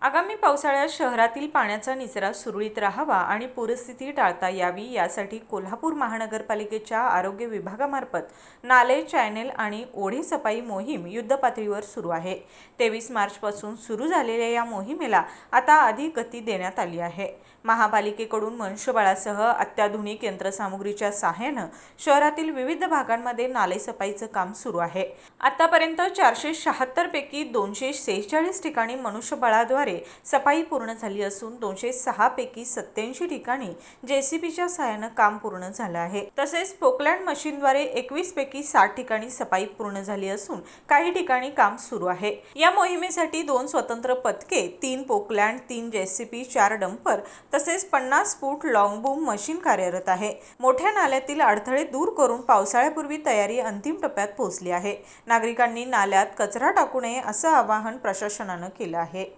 आगामी पावसाळ्यात शहरातील पाण्याचा निचरा सुरळीत राहावा आणि पूरस्थिती टाळता यावी यासाठी कोल्हापूर महानगरपालिकेच्या आरोग्य विभागामार्फत नाले, चॅनेल आणि ओढे सफाई मोहीम युद्धपातळीवर सुरू आहे। 23 मार्चपासून सुरू झालेल्या या मोहिमेला आता अधिक गती देण्यात आली आहे। महापालिकेकडून मनुष्यबळासह अत्याधुनिक यंत्रसामुग्रीच्या सहाय्याने शहरातील विविध भागांमध्ये नाले सफाईचे काम सुरू आहे। आतापर्यंत 476 पैकी 246 ठिकाणी मनुष्यबळाद्वारे सफाई पूर्ण झाली असून 206 पैकी 87 ठिकाणी जेसीबीच्या सहाय्याने काम पूर्ण झाले आहे। तसेच पोकलँड मशीनद्वारे 21 पैकी 60 ठिकाणी सफाई पूर्ण झाली असून काही ठिकाणी काम सुरू आहे। या मोहिमेसाठी 2 स्वतंत्र पथके, 3 पोकलँड, 3 जेसीबी, 4 डंपर तसेच 50 फूट लॉंग बूम मशीन कार्यरत आहे। मोठ्या नाल्यातील अडथळे दूर करून पावसाळ्यापूर्वी तयारी अंतिम टप्प्यात पोहोचली आहे। नागरिकांनी नाल्यात कचरा टाकू नये असं आवाहन प्रशासनाने केलं आहे।